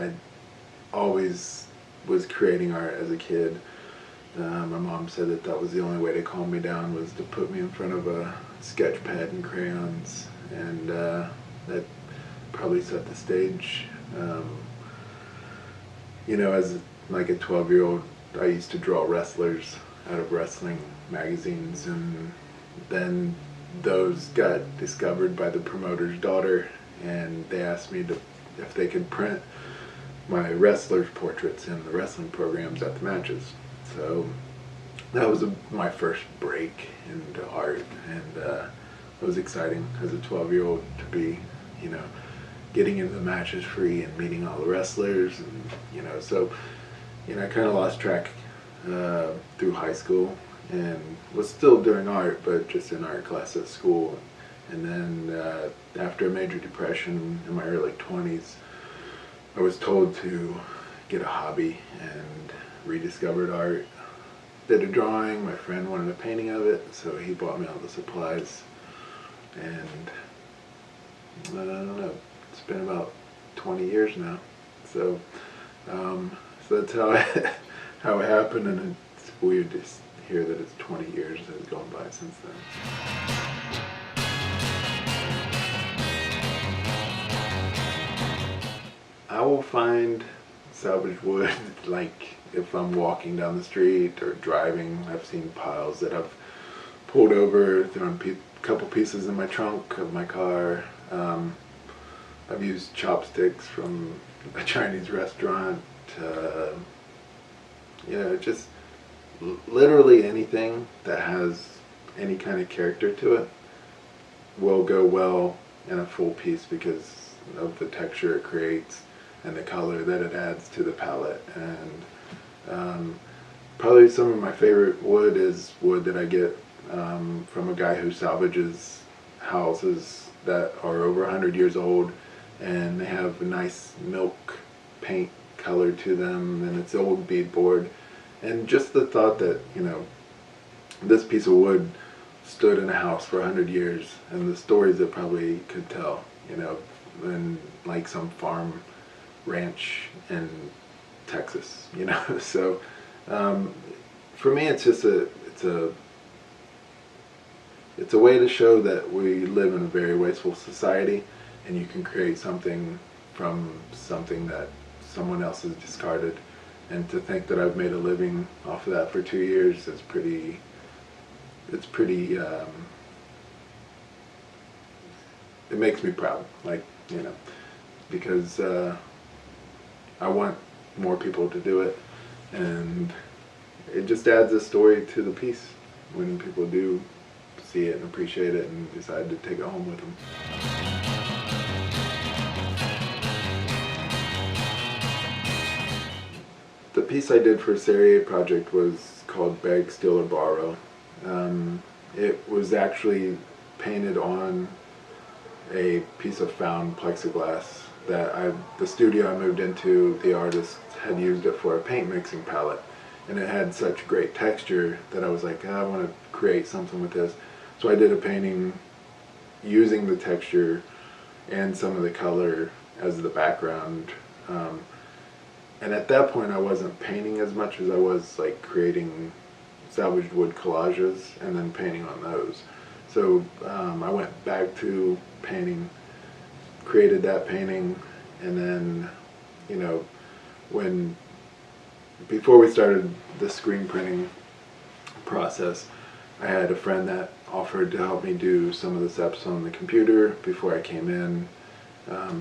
I always was creating art as a kid. My mom said that that was the only way to calm me down, was to put me in front of a sketch pad and crayons, and that probably set the stage. As like a 12-year-old, I used to draw wrestlers out of wrestling magazines, and then those got discovered by the promoter's daughter, and they asked me if they could print my wrestlers' portraits in the wrestling programs at the matches. So that was my first break into art, and it was exciting as a 12-year-old to be, getting into the matches free and meeting all the wrestlers, and I kind of lost track through high school, and was still doing art, but just in art class at school. And then after a major depression in my early 20s, I was told to get a hobby, and rediscovered art. Did a drawing, my friend wanted a painting of it, so he bought me all the supplies, and I don't know, it's been about 20 years now. So that's how it happened, and it's weird to hear that it's 20 years that has gone by since then. I will find salvaged wood, like if I'm walking down the street or driving. I've seen piles that I've pulled over, thrown a couple pieces in my trunk of my car. I've used chopsticks from a Chinese restaurant. Just literally anything that has any kind of character to it will go well in a full piece because of the texture it creates and the color that it adds to the palette. And probably some of my favorite wood is wood that I get from a guy who salvages houses that are over 100 years old, and they have a nice milk paint color to them, and it's old beadboard. And just the thought that, this piece of wood stood in a house for 100 years, and the stories it probably could tell, in like some farm ranch in Texas, So for me, it's just it's a way to show that we live in a very wasteful society, and you can create something from something that someone else has discarded. And to think that I've made a living off of that for 2 years is pretty, it makes me proud, because I want more people to do it, and it just adds a story to the piece when people do see it and appreciate it and decide to take it home with them. The piece I did for Serie project was called Beg, Steal, or Borrow. It was actually painted on a piece of found plexiglass that the studio I moved into, the artist had used it for a paint mixing palette, and it had such great texture that I was like, I want to create something with this. So I did a painting using the texture and some of the color as the background. And at that point I wasn't painting as much as I was like creating salvaged wood collages and then painting on those. So I went back to painting, created that painting, and then, before we started the screen printing process, I had a friend that offered to help me do some of the steps on the computer before I came in,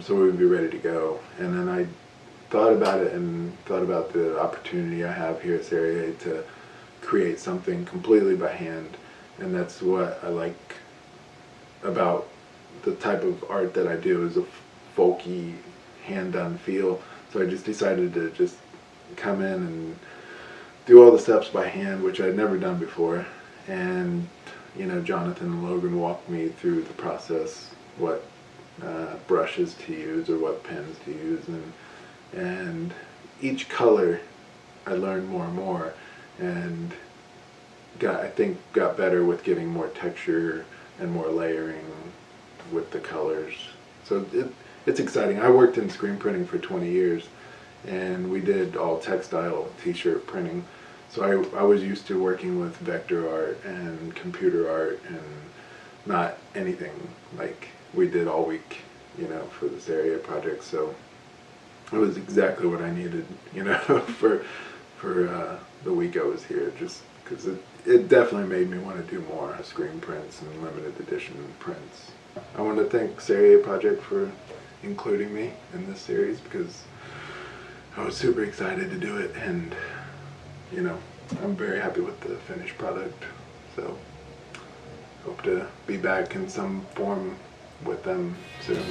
so we would be ready to go. And then I thought about it and thought about the opportunity I have here at Serie to create something completely by hand, and that's what I like about the type of art that I do, is a folky, hand-done feel. So I just decided to just come in and do all the steps by hand, which I'd never done before. And Jonathan and Logan walked me through the process, what brushes to use or what pens to use, and each color I learned more and more, and I think got better with getting more texture and more layering with the colors. So it's exciting. I worked in screen printing for 20 years, and we did all textile t-shirt printing. So I was used to working with vector art and computer art and not anything like we did all week, you know, for the Serie project. So it was exactly what I needed, you know, for the week I was here, just because it definitely made me want to do more screen prints and limited edition prints. I want to thank Serie Project for including me in this series, because I was super excited to do it, and you know, I'm very happy with the finished product. So hope to be back in some form with them soon.